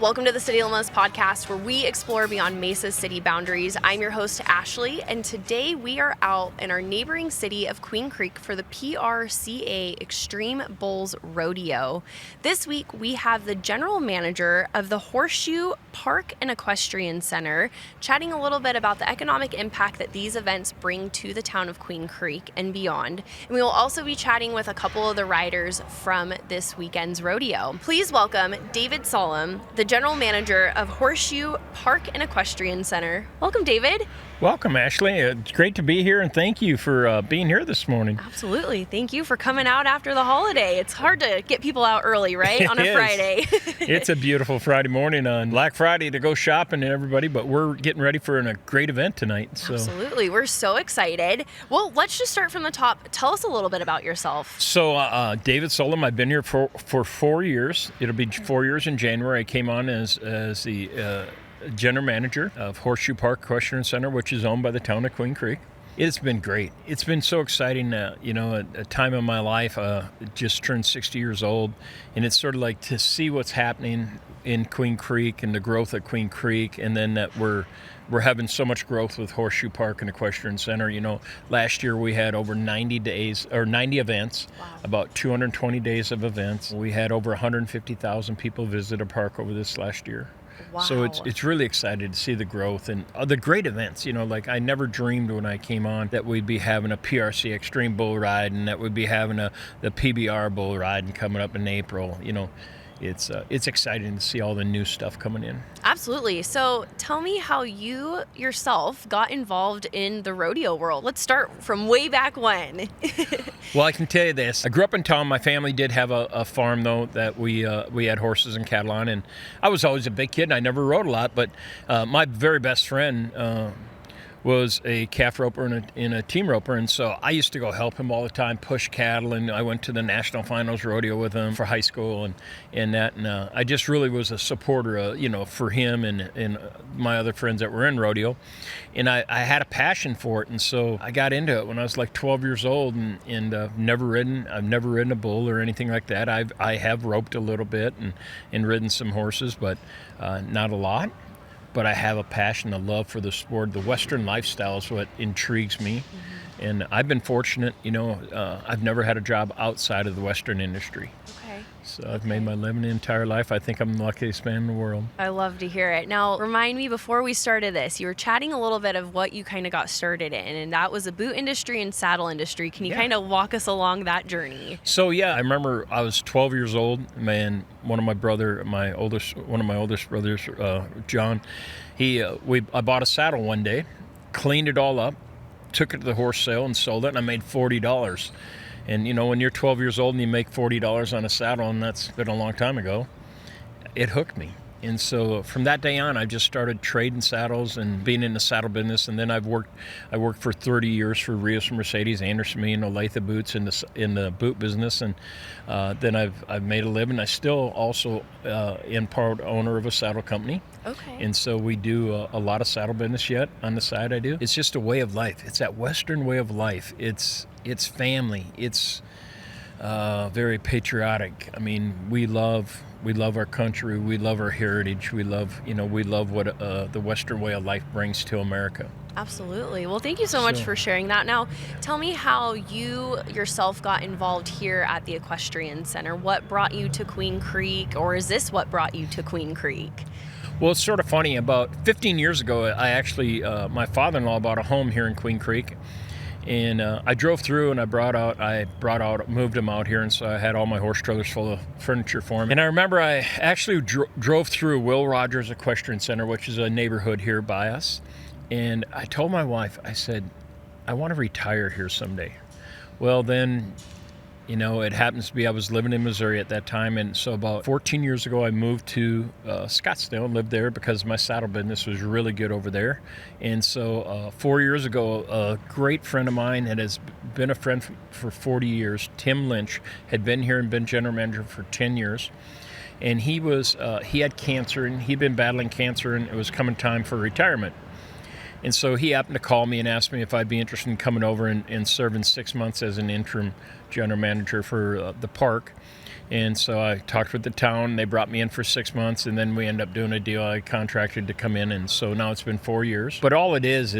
Welcome to the City Limitless podcast, where we explore beyond Mesa's city boundaries. I'm your host, Ashley, and today we are out in our neighboring city of Queen Creek for the PRCA Xtreme Bulls Rodeo. This week, we have the general manager of the Horseshoe Park and Equestrian Center chatting a little bit about the economic impact that these events bring to the town of Queen Creek and beyond. And we will also be chatting with a couple of the riders from this weekend's rodeo. Please welcome David Solum, the general manager of Horseshoe Park and Equestrian Center. Welcome, David. Welcome, Ashley. It's great to be here, and thank you for being here this morning. Absolutely. Thank you for coming out after the holiday. It's hard to get people out early, right? On a Friday. It's a beautiful Friday morning on Black Friday to go shopping and everybody, but we're getting ready for a great event tonight. So. Absolutely. We're so excited. Well, let's just start from the top. Tell us a little bit about yourself. So, David Solum, I've been here for 4 years. It'll be 4 years in January. I came on as the general manager of Horseshoe Park Equestrian Center, which is owned by the town of Queen Creek. It's been great. It's been so exciting. A time in my life, just turned 60 years old, and it's sort of like to see what's happening in Queen Creek and the growth of Queen Creek, and then that we're having so much growth with Horseshoe Park and Equestrian Center. Last year we had over 90 events, wow. About 220 days of events. We had over 150,000 people visit our park over this last year. Wow. So it's really exciting to see the growth and the great events. Like I never dreamed when I came on that we'd be having a PRCA Xtreme bull ride and that we'd be having the PBR bull ride and coming up in April. It's exciting to see all the new stuff coming in. Absolutely. So tell me how you yourself got involved in the rodeo world. Let's start from way back when. Well, I can tell you this. I grew up in town. My family did have a farm, though, that we had horses and cattle on. And I was always a big kid, and I never rode a lot. But my very best friend was a calf roper and a team roper, and so I used to go help him all the time, push cattle, and I went to the national finals rodeo with him for high school and I just really was a supporter, for him and my other friends that were in rodeo, and I had a passion for it, and so I got into it when I was like 12 years old, and I've never ridden a bull or anything like that. I have roped a little bit and ridden some horses, but not a lot. But I have a passion, a love for the sport. The Western lifestyle is what intrigues me. Mm-hmm. And I've been fortunate, I've never had a job outside of the Western industry. Okay. So I've made my living the entire life. I think I'm the luckiest man in the world. I love to hear it. Now, remind me, before we started this, you were chatting a little bit of what you kind of got started in, and that was the boot industry and saddle industry. Can you kind of walk us along that journey? So, I remember I was 12 years old, and one of my oldest brothers, John, I bought a saddle one day, cleaned it all up, took it to the horse sale and sold it, and I made $40. And, when you're 12 years old and you make $40 on a saddle, and that's been a long time ago, it hooked me. And so from that day on, I just started trading saddles and being in the saddle business. And then I worked for 30 years for Rios and Mercedes, Anderson, and Olathe Boots in the boot business. And then I've made a living. I still also in part owner of a saddle company. Okay. And so we do a lot of saddle business yet on the side. I do. It's just a way of life. It's that Western way of life. It's family. It's very patriotic. I mean, we love our country. We love our heritage. We love what the Western way of life brings to America. Absolutely. Well, thank you so much for sharing that. Now, tell me how you yourself got involved here at the Equestrian Center. What brought you to Queen Creek, or is this what brought you to Queen Creek? Well, it's sort of funny. About 15 years ago, I actually, my father-in-law bought a home here in Queen Creek. And I drove through and moved him out here, and so I had all my horse trailers full of furniture for him. And I remember I actually drove through Will Rogers Equestrian Center, which is a neighborhood here by us. And I told my wife, I said, I want to retire here someday. Well, then, it happens to be I was living in Missouri at that time, and so about 14 years ago I moved to Scottsdale and lived there because my saddle business was really good over there. And so 4 years ago, a great friend of mine that has been a friend for 40 years, Tim Lynch, had been here and been general manager for 10 years. And he had cancer, and he'd been battling cancer, and it was coming time for retirement. And so he happened to call me and ask me if I'd be interested in coming over and serving 6 months as an interim general manager for the park. And so I talked with the town. They brought me in for 6 months, and then we ended up doing a deal. I contracted to come in, and so now it's been 4 years. But all it is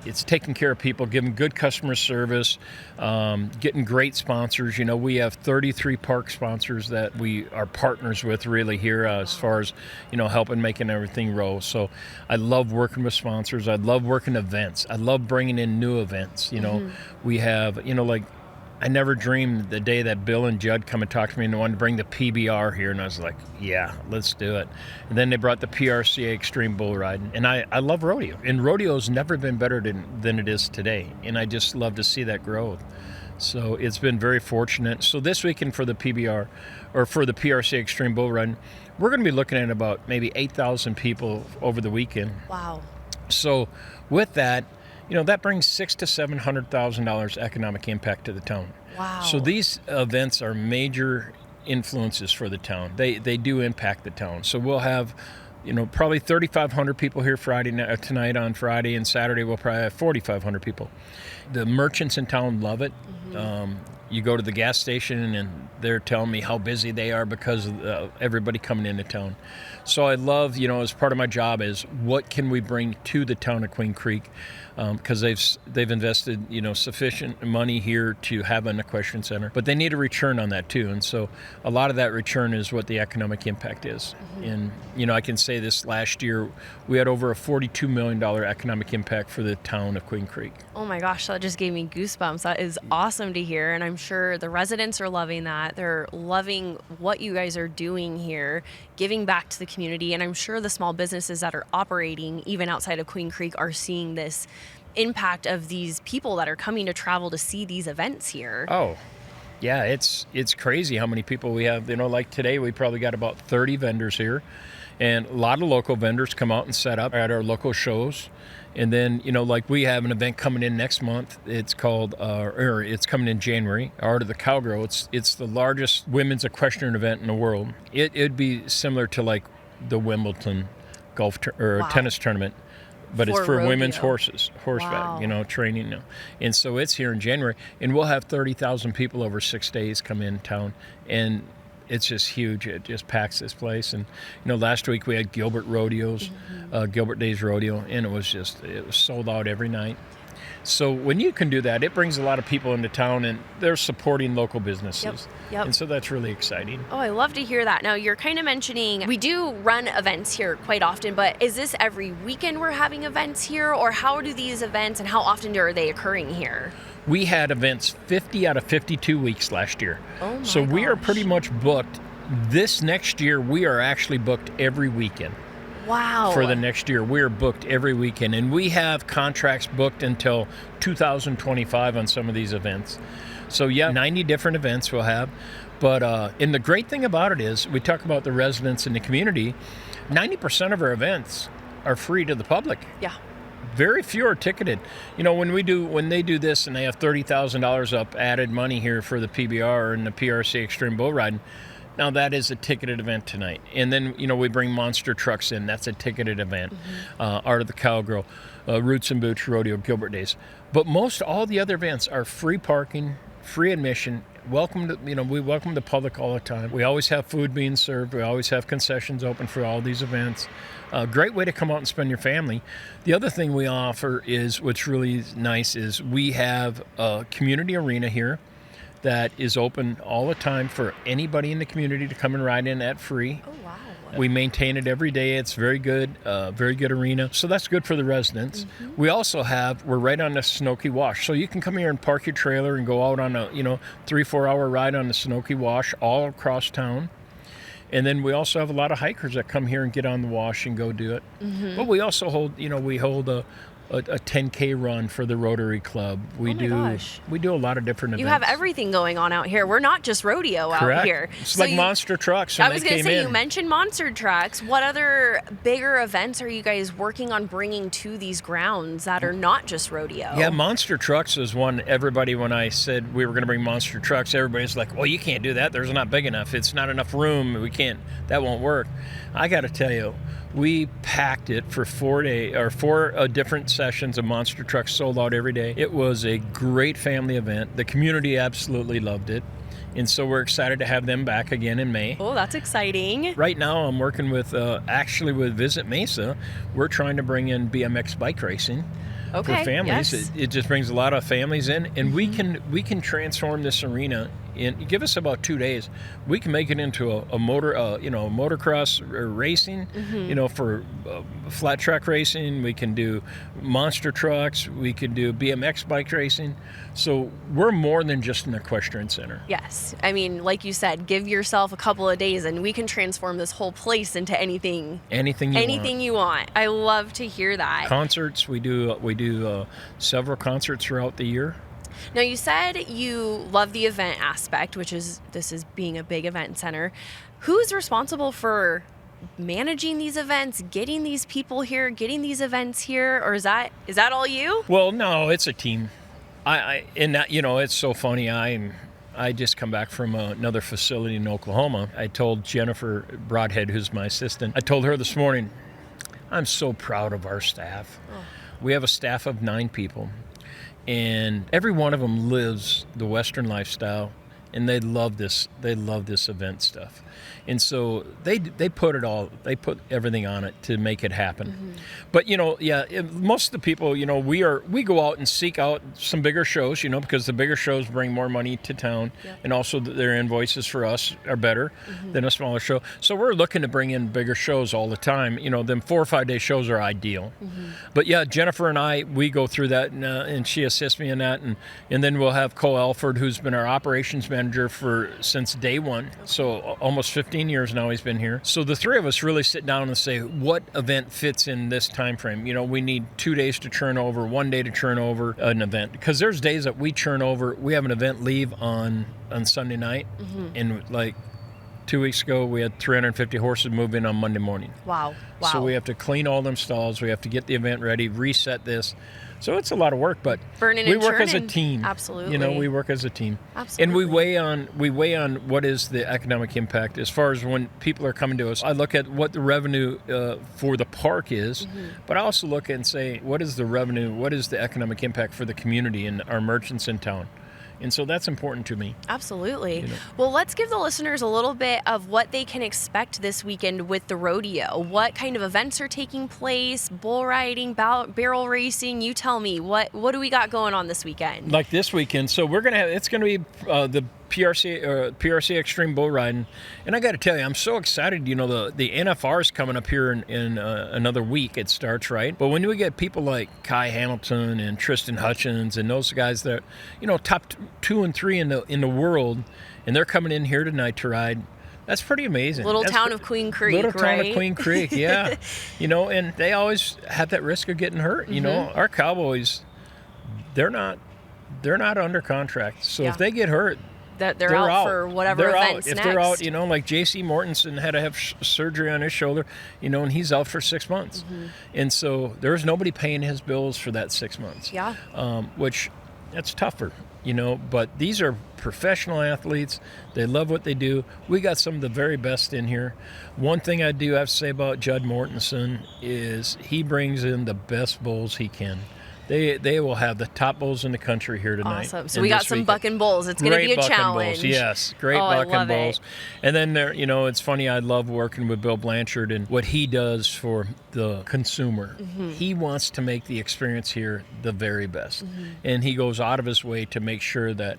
it's taking care of people, giving good customer service, getting great sponsors. You know, we have 33 park sponsors that we are partners with really here as far as, you know, helping making everything roll. So I love working with sponsors. I love working events. I love bringing in new events. You know, we have, you know, like, I never dreamed the day that Bill and Judd come and talk to me and wanted to bring the PBR here, and I was like, yeah, let's do it. And then they brought the PRCA Extreme Bull Riding, and I love rodeo, and rodeo's never been better than it is today, and I just love to see that growth. So it's been very fortunate. So this weekend for the PBR, or for the PRCA Extreme Bull Riding, we're going to be looking at about maybe 8,000 people over the weekend. Wow. So with that, you know, that brings $600,000 to $700,000 economic impact to the town. Wow. So these events are major influences for the town. They do impact the town. So we'll have, you know, probably 3,500 people here tonight on Friday, and Saturday we'll probably have 4,500 people. The merchants in town love it. You go to the gas station and they're telling me how busy they are because of everybody coming into town. So I love, you know, as part of my job is what can we bring to the town of Queen Creek, because they've invested, you know, sufficient money here to have an equestrian center, but they need a return on that too. And so a lot of that return is what the economic impact is. And, you know, I can say this last year, we had over a $42 million economic impact for the town of Queen Creek. Oh my gosh, that just gave me goosebumps. That is awesome to hear. And I'm sure the residents are loving that. They're loving what you guys are doing here, giving back to the community. And I'm sure the small businesses that are operating even outside of Queen Creek are seeing this impact of these people that are coming to travel to see these events here. Oh, yeah, it's crazy how many people we have. You know, like today we probably got about 30 vendors here, and a lot of local vendors come out and set up at our local shows. And then, you know, like we have an event coming in next month. It's called, or it's coming in January, Art of the Cowgirl. It's the largest women's equestrian event in the world. It'd be similar to like the Wimbledon tennis tournament, but it's for rodeo. women's horseback, you know, training. And so it's here in January, and we'll have 30,000 people over 6 days come in town, and it's just huge. It just packs this place. And, you know, last week we had Gilbert Days Rodeo, and it was sold out every night. So when you can do that, it brings a lot of people into town, and they're supporting local businesses. Yep. And so that's really exciting. Oh, I love to hear that. Now, you're kind of mentioning we do run events here quite often, but is this every weekend we're having events here, or how do these events and how often are they occurring here? We had events 50 out of 52 weeks last year. Oh my So we are gosh. pretty much booked. This next year, we are actually booked every weekend. Wow. For the next year, we're booked every weekend, and we have contracts booked until 2025 on some of these events. So yeah, 90 different events we'll have. But and the great thing about it is, we talk about the residents in the community, 90% of our events are free to the public. Yeah. Very few are ticketed. You know, when they do this and they have $30,000 up added money here for the PBR and the PRC Extreme Bull Riding, now that is a ticketed event tonight. And then, you know, we bring monster trucks in. That's a ticketed event. Art of the Cowgirl, Roots and Boots Rodeo, Gilbert Days. But most all the other events are free parking, free admission. We welcome the public all the time. We always have food being served. We always have concessions open for all these events. A great way to come out and spend your family. The other thing we offer is, what's really nice is we have a community arena here that is open all the time for anybody in the community to come and ride in at free. Oh, wow. We maintain it every day. It's very good arena. So that's good for the residents. We also we're right on the Snoky Wash. So you can come here and park your trailer and go out on a, 3-4 hour ride on the Snoky Wash all across town. And then we also have a lot of hikers that come here and get on the wash and go do it. But we also hold a 10K run for the Rotary Club. We do a lot of different events. You have everything going on out here. We're not just rodeo out here. It's like monster trucks. I was going to say, you mentioned monster trucks. What other bigger events are you guys working on bringing to these grounds that are not just rodeo? Yeah, monster trucks is one. Everybody, when I said we were going to bring monster trucks, everybody's like, well, you can't do that. There's not big enough. It's not enough room. We can't. That won't work. I got to tell you, We packed it for 4 different sessions of monster trucks, sold out every day. It was a great family event. The community absolutely loved it. And so we're excited to have them back again in May. Oh, that's exciting. Right now I'm working with Visit Mesa. We're trying to bring in BMX bike racing for families. Yes. It just brings a lot of families in, and we can transform this arena. Give us about 2 days. We can make it into a motocross racing, for flat track racing. We can do monster trucks. We can do BMX bike racing. So we're more than just an equestrian center. Yes. I mean, like you said, give yourself a couple of days and we can transform this whole place into anything you want. I love to hear that. Concerts, we do several concerts throughout the year. Now, you said you love the event aspect, this is being a big event center. Who's responsible for managing these events, getting these people here, getting these events here, or is that all you? Well, no, it's a team. It's so funny. I just come back from another facility in Oklahoma. I told Jennifer Broadhead, who's my assistant, I told her this morning, I'm so proud of our staff. Oh. We have a staff of 9 people. And every one of them lives the Western lifestyle, and they love this event stuff. And so they put everything on it to make it happen. Mm-hmm. But most of the people, we go out and seek out some bigger shows, because the bigger shows bring more money to town, and also their invoices for us are better than a smaller show. So we're looking to bring in bigger shows all the time. Them 4 or 5 day shows are ideal. Mm-hmm. But Jennifer and we go through that, and she assists me in that, and then we'll have Cole Alford, who's been our operations manager since day one. Okay. So almost 15 years now he's been here. So the 3 of us really sit down and say, what event fits in this time frame? We need 2 days to churn over, 1 day to churn over an event. Because there's days that we churn over. We have an event leave on Sunday night, and like 2 weeks ago, we had 350 horses move in on Monday morning. Wow. So we have to clean all them stalls. We have to get the event ready, reset this. So it's a lot of work, but we work as a team. Absolutely. We work as a team. Absolutely. And we weigh on what is the economic impact as far as when people are coming to us. I look at what the revenue for the park is, but I also look at and say, what is the revenue, what is the economic impact for the community and our merchants in town? And so that's important to me. Absolutely. Well, let's give the listeners a little bit of what they can expect this weekend with the rodeo. What kind of events are taking place? Bull riding, barrel racing? You tell me. What do we got going on this weekend? Like this weekend, so it's going to be the PRCA Xtreme bull riding, and I got to tell you, I'm so excited. The NFR is coming up here in another week. It starts, right? But when we get people like Kai Hamilton and Tristan Hutchins and those guys that top 2 and 3 in the world, and they're coming in here tonight to ride. That's pretty amazing. Little town of Queen Creek, Little town of Queen Creek, yeah. And they always have that risk of getting hurt. Our cowboys, they're not under contract, so if they get hurt, that they're out for whatever event's next. If they're out, like J.C. Mortensen had to have surgery on his shoulder, and he's out for 6 months. And so there's nobody paying his bills for that 6 months. Yeah. Which, that's tougher, but these are professional athletes. They love what they do. We got some of the very best in here. One thing I do have to say about Judd Mortensen is he brings in the best bulls he can. They will have the top bulls in the country here tonight. Awesome. So we got some bucking bulls. It's going to be a challenge. Bulls. Yes, great bucking bulls. And then there, it's funny. I love working with Bill Blanchard and what he does for the consumer. He wants to make the experience here the very best, and he goes out of his way to make sure that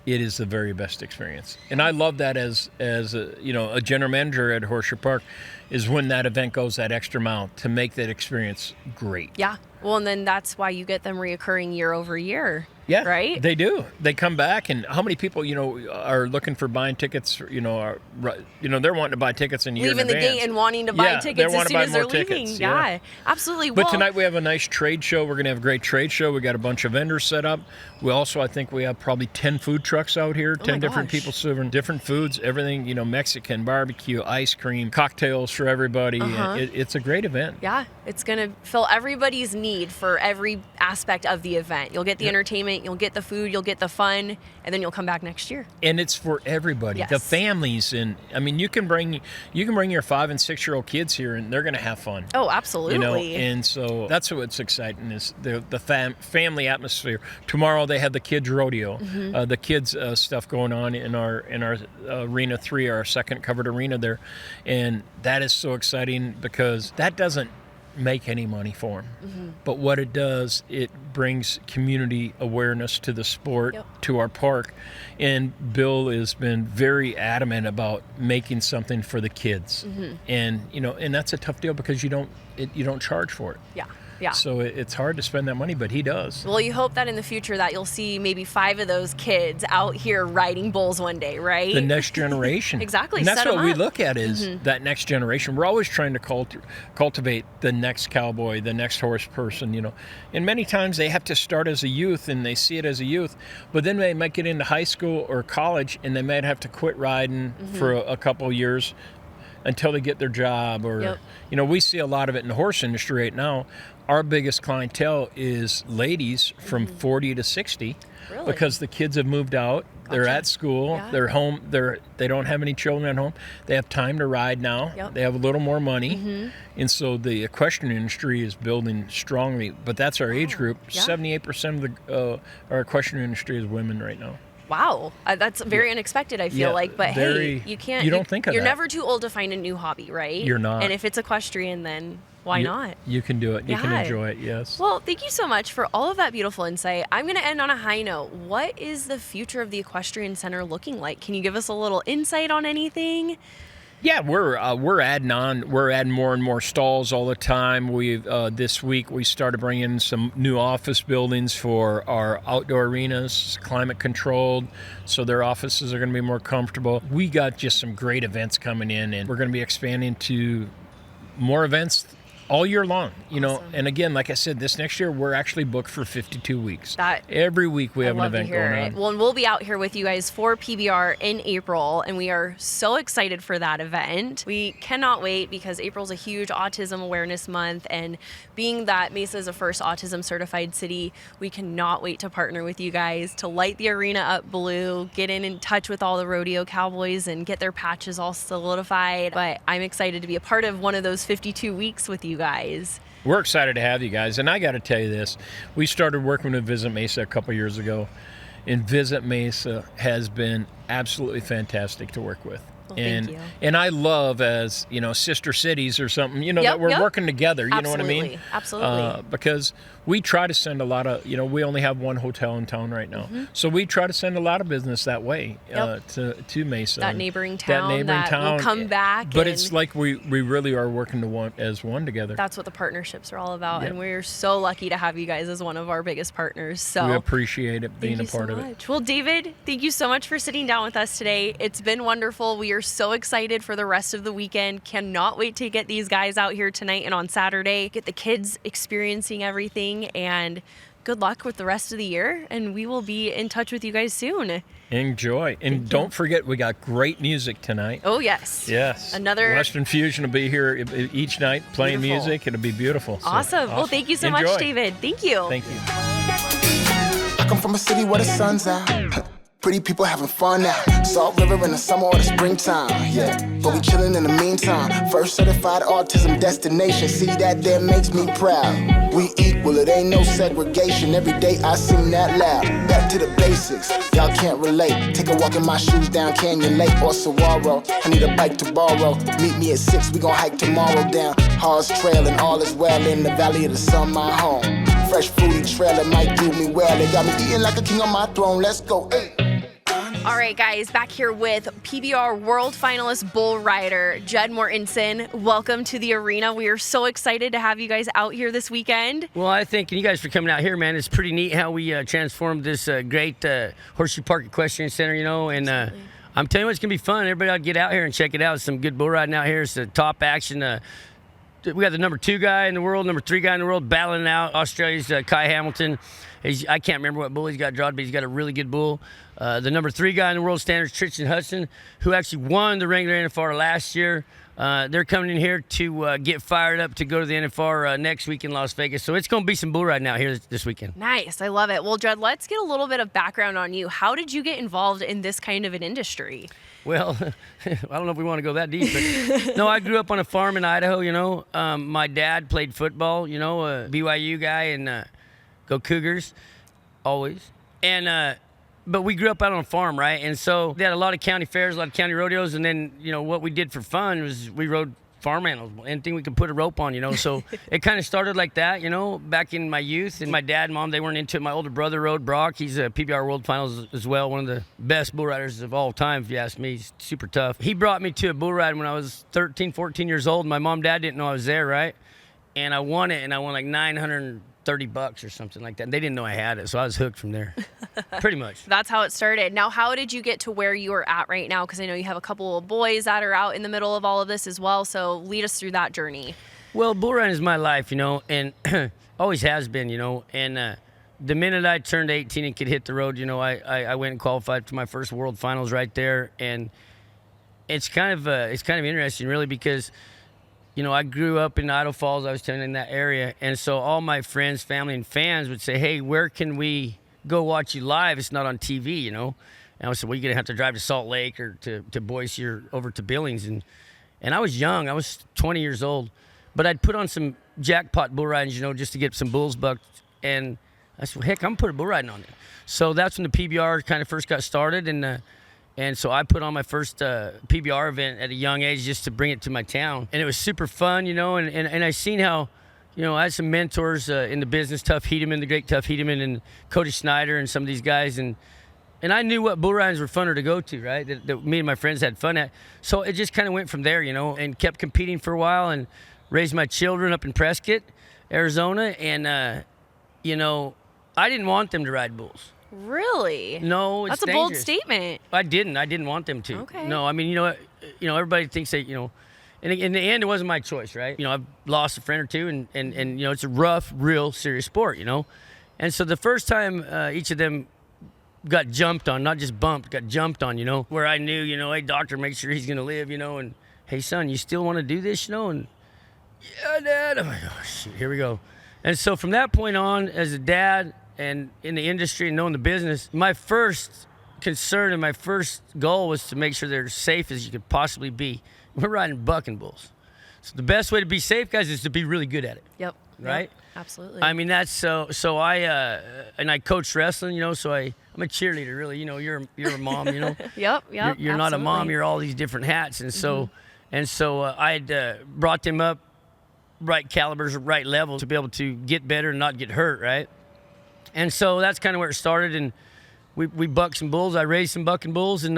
it is the very best experience. And I love that as a general manager at Horseshoe Park, is when that event goes that extra mile to make that experience great. Yeah. Well, and then that's why you get them reoccurring year over year. Yeah, right? They do. They come back, and how many people, are looking for buying tickets, they're wanting to buy tickets in a year in advance. Leaving the gate and wanting to buy tickets as soon as they're leaving. Yeah, absolutely. But tonight we have a nice trade show. We're going to have a great trade show. We got a bunch of vendors set up. We also, I think we have probably 10 food trucks out here, 10 different people serving different foods, everything, Mexican, barbecue, ice cream, cocktails for everybody. It's a great event. Yeah, it's going to fill everybody's need for every aspect of the event. You'll get the entertainment entertainment, you'll get the food, you'll get the fun, and then you'll come back next year. And it's for everybody, Yes. the families, and I mean, you can bring your 5 and 6 year old kids here, and they're going to have fun. Oh, absolutely. And so that's what's exciting is the family atmosphere. Tomorrow they have the kids rodeo, the kids stuff going on in our arena 3, our second covered arena there, and that is so exciting because that doesn't make any money for them. But what it does, it brings community awareness to the sport, to our park. And Bill has been very adamant about making something for the kids. And, and that's a tough deal because you don't charge for it. Yeah. So it's hard to spend that money, but he does. Well, you hope that in the future that you'll see maybe 5 of those kids out here riding bulls one day, right? The next generation. Exactly. And that's Set 'em what we up. look at is that next generation. We're always trying to cultivate the next cowboy, the next horse person, And many times they have to start as a youth and they see it as a youth, but then they might get into high school or college and they might have to quit riding for a couple of years until they get their job or, we see a lot of it in the horse industry right now. Our biggest clientele is ladies from 40 to 60 because the kids have moved out. They're at school. They're home. They don't have any children at home. They have time to ride now. They have a little more money. And so the equestrian industry is building strongly. But that's our age group. 78% of our equestrian industry is women right now. Wow, that's very unexpected, I feel like. But hey, you don't think of that. You're never too old to find a new hobby, right? You're not. And if it's equestrian, then why not? You can do it. You can enjoy it, yes. Well, thank you so much for all of that beautiful insight. I'm going to end on a high note. What is the future of the Equestrian Center looking like? Can you give us a little insight on anything? Yeah, we're adding on. We're adding more and more stalls all the time. This week we started bringing in some new office buildings for our outdoor arenas, climate controlled, so their offices are going to be more comfortable. We got just some great events coming in, and we're going to be expanding to more events all year long, Awesome. And again, like I said, this next year we're actually booked for 52 weeks. Every week we have an event going on. Well, and we'll be out here with you guys for PBR in April, and we are so excited for that event. We cannot wait because April's a huge autism awareness month, and being that Mesa is a first autism certified city, we cannot wait to partner with you guys to light the arena up blue, get in touch with all the rodeo cowboys and get their patches all solidified. But I'm excited to be a part of one of those 52 weeks with you guys. We're excited to have you guys, and I got to tell you this. We started working with Visit Mesa a couple years ago, and Visit Mesa has been absolutely fantastic to work with. Well, thank you. And I love, as sister cities or something, that we're working together. You know what I mean? Absolutely. Because we try to send a lot of, we only have one hotel in town right now, so we try to send a lot of business that way to Mesa. That neighboring town will come back. But it's like we really are working as one together. That's what the partnerships are all about, and we're so lucky to have you guys as one of our biggest partners. So we appreciate it being a part of it. Well, David, thank you so much for sitting down with us today. It's been wonderful. We are so excited for the rest of the weekend. Cannot wait to get these guys out here tonight and on Saturday, get the kids experiencing everything, and good luck with the rest of the year, and we will be in touch with you guys soon. Enjoy. And don't forget, we got great music tonight. Oh, yes. Yes. Another Western Fusion will be here each night playing music. It'll be beautiful. Awesome. Well, thank you so much, David. Thank you. Thank you. I come from a city where the sun's out. Pretty people having fun now. Salt River in the summer or the springtime. Yeah, but we chillin' in the meantime. First certified autism destination. See that there makes me proud. We equal, it ain't no segregation. Every day I sing that loud. Back to the basics, y'all can't relate. Take a walk in my shoes down Canyon Lake or Saguaro. I need a bike to borrow. Meet me at 6, we gon' hike tomorrow down Hars Trail, and all is well in the Valley of the Sun, my home. Fresh fruity trail, it might do me well. They got me eating like a king on my throne. Let's go, hey. All right, guys, back here with PBR World Finalist Bull Rider, Judd Mortensen. Welcome to the arena. We are so excited to have you guys out here this weekend. Well, I thank you guys for coming out here, man. It's pretty neat how we transformed this great Horseshoe Park Equestrian Center, and I'm telling you what, it's going to be fun. Everybody ought to get out here and check it out. It's some good bull riding out here. It's the top action. We got the number 2 guy in the world, number 3 guy in the world battling out. Australia's Kai Hamilton. I can't remember what bull he's got drawn, but he's got a really good bull. the number 3 guy in the world standards, Tristan Hudson, who actually won the regular NFR last year. They're coming in here to get fired up to go to the NFR next week in Las Vegas. So it's going to be some bull riding out here this weekend. Nice. I love it. Well, Judd, let's get a little bit of background on you. How did you get involved in this kind of an industry? Well, I don't know if we want to go that deep, but no, I grew up on a farm in Idaho, you know. My dad played football, you know, a BYU guy, and go Cougars, always. And but we grew up out on a farm, right? And so they had a lot of county fairs, a lot of county rodeos, and then, you know, what we did for fun was we rode farm animals, anything we could put a rope on, you know. So it kind of started like that, you know, back in my youth. And my dad and mom, they weren't into it. My older brother rode Brock. He's a PBR World Finals as well, one of the best bull riders of all time, if you ask me. He's super tough. He brought me to a bull ride when I was 13, 14 years old. My mom and dad didn't know I was there, right? And I won it, and I won like $930 or something like that. And they didn't know I had it, so I was hooked from there, pretty much. That's how it started. Now, how did you get to where you are at right now? Because I know you have a couple of boys that are out in the middle of all of this as well. So lead us through that journey. Well, bull riding is my life, you know, and always has been, you know. And the minute I turned 18 and could hit the road, you know, I went and qualified for my first World Finals right there. And it's kind of interesting, really, because you know, I grew up in Idaho Falls. I was telling you, in that area. And so all my friends, family, and fans would say, hey, where can we go watch you live? It's not on TV, you know. And I said, well, you're going to have to drive to Salt Lake or to Boise or over to Billings. And I was young. I was 20 years old. But I'd put on some jackpot bull ridings, you know, just to get some bulls bucked. And I said, well, heck, I'm going to put a bull riding on it. So that's when the PBR kind of first got started. And so I put on my first PBR event at a young age just to bring it to my town. And it was super fun, you know, and I seen how, you know, I had some mentors in the business, Tuff Hedeman, the great Tuff Hedeman, and Cody Snyder and some of these guys. And I knew what bull ridings were funner to go to, right, that me and my friends had fun at. So it just kind of went from there, you know, and kept competing for a while and raised my children up in Prescott, Arizona. And, you know, I didn't want them to ride bulls. Really? No, it's That's a dangerous. bold statement. I didn't want them to. Okay. No, I mean, you know, everybody thinks that, you know, and in the end, it wasn't my choice, right? You know, I've lost a friend or two, and you know, it's a rough, real, serious sport, you know. And so the first time each of them got jumped on, not just bumped, got jumped on, you know, where I knew, you know, hey, doctor, make sure he's going to live, you know, and hey, son, you still want to do this, you know? And yeah, Dad. I'm like, oh, shit, here we go. And so from that point on, as a dad, and in the industry and knowing the business, my first concern and my first goal was to make sure they're safe as you could possibly be. We're riding bucking bulls. So the best way to be safe, guys, is to be really good at it. Yep. Right? Yep. Absolutely. I mean, that's so I and I coach wrestling, you know, so I'm a cheerleader, really. You know, you're a mom, you know. Yep. You're not a mom, you're all these different hats. And so I had brought them up right calibers, right level to be able to get better and not get hurt, right? And so that's kind of where it started, and we bucked some bulls. I raised some bucking bulls, and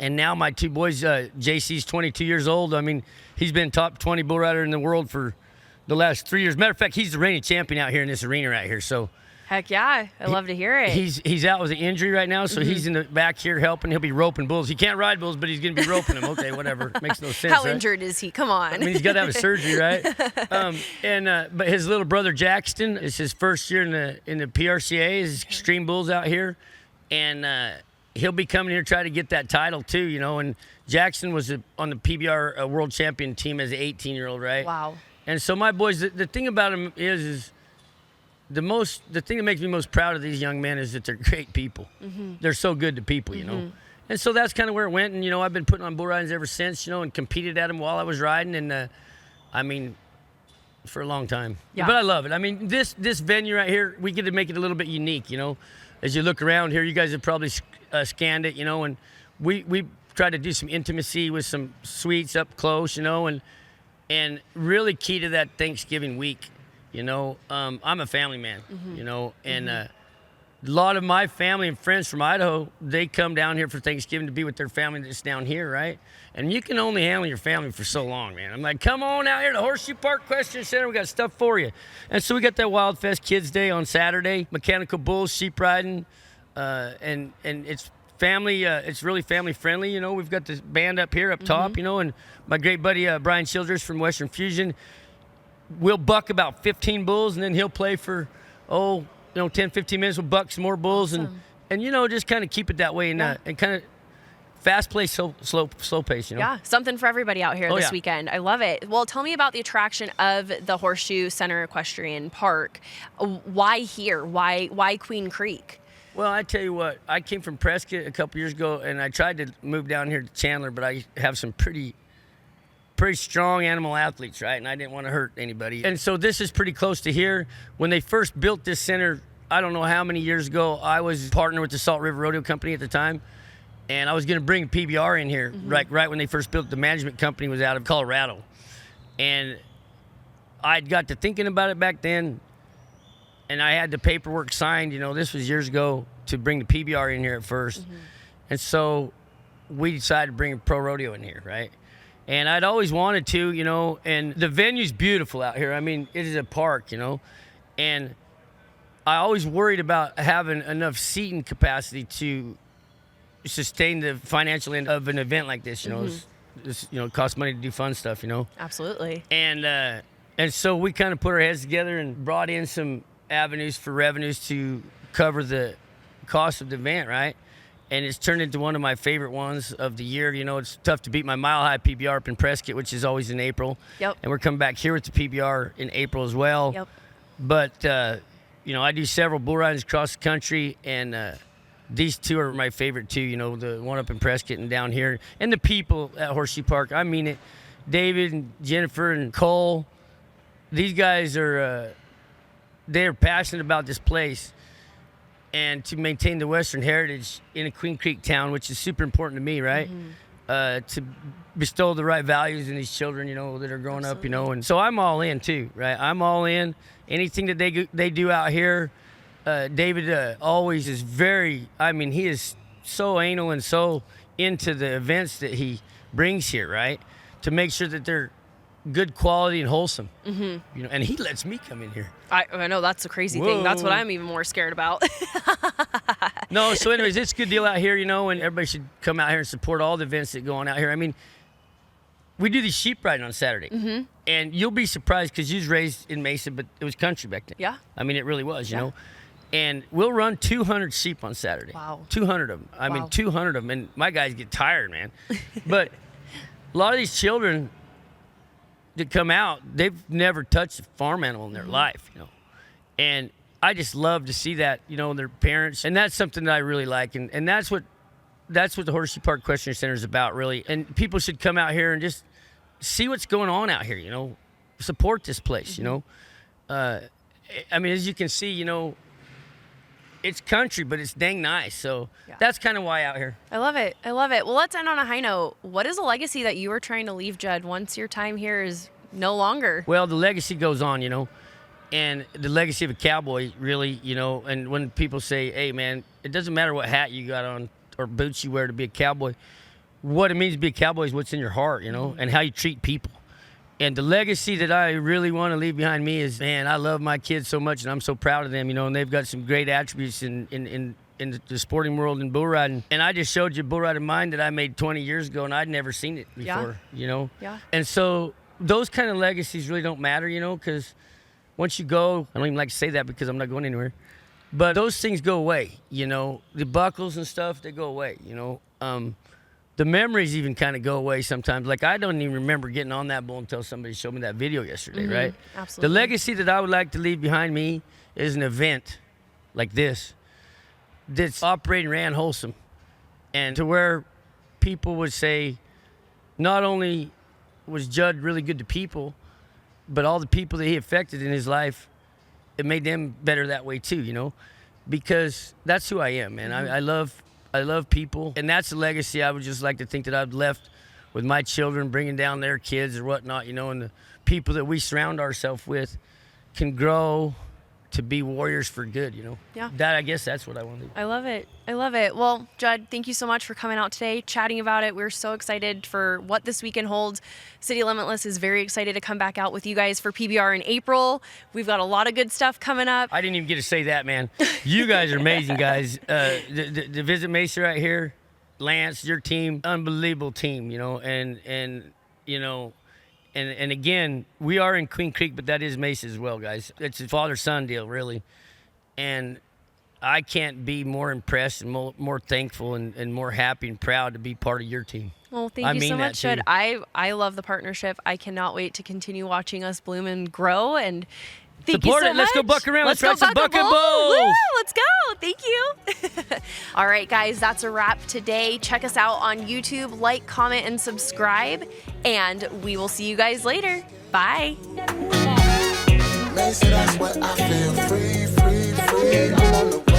now my two boys, JC's 22 years old. I mean, he's been top 20 bull rider in the world for the last 3 years. Matter of fact, he's the reigning champion out here in this arena right here. So Heck yeah. I love to hear it. He's out with an injury right now, so he's in the back here helping. He'll be roping bulls. He can't ride bulls, but he's going to be roping them. Okay, whatever. Makes no sense. How right? injured is he? Come on. I mean, he's got to have a surgery, right? But his little brother Jackson, it's his first year in the PRCA, his Xtreme bulls out here, and he'll be coming here to try to get that title too, you know. And Jackson was on the PBR world champion team as an 18-year-old, right? Wow. And so my boys, the thing about them is the thing that makes me most proud of these young men is that they're great people. Mm-hmm. They're so good to people, you know. And so that's kind of where it went. And, you know, I've been putting on bull ridings ever since, you know, and competed at them while I was riding. And, I mean, for a long time. Yeah. But I love it. I mean, this venue right here, we get to make it a little bit unique, you know. As you look around here, you guys have probably scanned it, you know. And we try to do some intimacy with some suites up close, you know. And really key to that Thanksgiving week. You know, I'm a family man, you know, and a lot of my family and friends from Idaho, they come down here for Thanksgiving to be with their family that's down here, right? And you can only handle your family for so long, man. I'm like, come on out here to Horseshoe Park Equestrian Center. We got stuff for you. And so we got that Wild Fest Kids Day on Saturday, mechanical bulls, sheep riding, and it's family. It's really family friendly, you know. We've got this band up here, up top, you know, and my great buddy Brian Childress from Western Fusion. We'll buck about 15 bulls, and then he'll play for, 10, 15 minutes. We'll buck some more bulls, and and just kind of keep it that way, and kind of fast pace, slow pace. Yeah, something for everybody out here this weekend. I love it. Well, tell me about the attraction of the Horseshoe Center Equestrian Park. Why here? Why Queen Creek? Well, I tell you what, I came from Prescott a couple years ago, and I tried to move down here to Chandler, but I have some pretty strong animal athletes, right? And I didn't want to hurt anybody. And so this is pretty close to here. When they first built this center, I don't know how many years ago, I was partnered with the Salt River Rodeo Company at the time, and I was going to bring PBR in here, right when they first built. The management company was out of Colorado. And I'd got to thinking about it back then, and I had the paperwork signed, this was years ago, to bring the PBR in here at first. And so we decided to bring a pro rodeo in here, right? And I'd always wanted to, and the venue's beautiful out here. I mean, it is a park, and I always worried about having enough seating capacity to sustain the financial end of an event like this, it costs money to do fun stuff, Absolutely. And so we kind of put our heads together and brought in some avenues for revenues to cover the cost of the event, right? And it's turned into one of my favorite ones of the year. It's tough to beat my Mile High PBR up in Prescott, which is always in April. Yep. And we're coming back here with the PBR in April as well. Yep. But, I do several bull rides across the country, and these two are my favorite too, the one up in Prescott and down here. And the people at Horseshoe Park, I mean it. David and Jennifer and Cole, these guys are, they're passionate about this place. And to maintain the Western heritage in a Queen Creek town, which is super important to me, right? To bestow the right values in these children, that are growing up, And so I'm all in too, right? I'm all in. Anything that they do out here, David always is he is so anal and so into the events that he brings here, right? To make sure that they're good quality and wholesome, and he lets me come in here. I know, that's the crazy thing. That's what I'm even more scared about. No, so anyways, it's a good deal out here, and everybody should come out here and support all the events that go on out here. I mean, we do the sheep riding on Saturday, and you'll be surprised because you was raised in Mesa, but it was country back then. Yeah. I mean, it really was, you know. And we'll run 200 sheep on Saturday. Wow. 200 of them. I mean, 200 of them, and my guys get tired, man. But a lot of these children that come out, they've never touched a farm animal in their life, And I just love to see that, their parents. And that's something that I really like. And that's what the Horseshoe Park Equestrian Center is about, really. And people should come out here and just see what's going on out here, Support this place, I mean, as you can see, it's country, but it's dang nice. So that's kind of why out here. I love it. Well, let's end on a high note. What is a legacy that you are trying to leave, Judd, once your time here is no longer? Well, the legacy goes on, and the legacy of a cowboy, really, and when people say, hey, man, it doesn't matter what hat you got on or boots you wear to be a cowboy. What it means to be a cowboy is what's in your heart, and how you treat people. And the legacy that I really want to leave behind me is, man, I love my kids so much, and I'm so proud of them, and they've got some great attributes in the sporting world and bull riding. And I just showed you a bull ride of mine that I made 20 years ago, and I'd never seen it before, Yeah. And so those kind of legacies really don't matter, because once you go, I don't even like to say that because I'm not going anywhere, but those things go away, the buckles and stuff, they go away, the memories even kind of go away sometimes. Like, I don't even remember getting on that bull until somebody showed me that video yesterday, right? Absolutely. The legacy that I would like to leave behind me is an event like this that's operating ran wholesome, and to where people would say, not only was Judd really good to people, but all the people that he affected in his life, it made them better that way too, because that's who I am, man. I love people, and that's a legacy I would just like to think that I've left with my children, bringing down their kids or whatnot, and the people that we surround ourselves with can grow to be warriors for good, Yeah. I guess that's what I want to do. I love it. Well, Judd, thank you so much for coming out today, chatting about it. We're so excited for what this weekend holds. City Limitless is very excited to come back out with you guys for PBR in April. We've got a lot of good stuff coming up. I didn't even get to say that, man. You guys are amazing, guys. The Visit Mesa right here, Lance, your team, unbelievable team, And again, we are in Queen Creek, but that is Mesa as well, guys. It's a father-son deal, really. And I can't be more impressed and more thankful and more happy and proud to be part of your team. Well, thank you so much, Judd. too. I love the partnership. I cannot wait to continue watching us bloom and grow. And thank Support you so it. Let's go much. buck around. Let's go try some buck a bucket bull. bulls. Woo, let's go. Thank you. All right, guys, that's a wrap today. Check us out on YouTube. Like, comment, and subscribe. And we will see you guys later. Bye. Mesa, that's what I feel. Free, free, free. I'm on the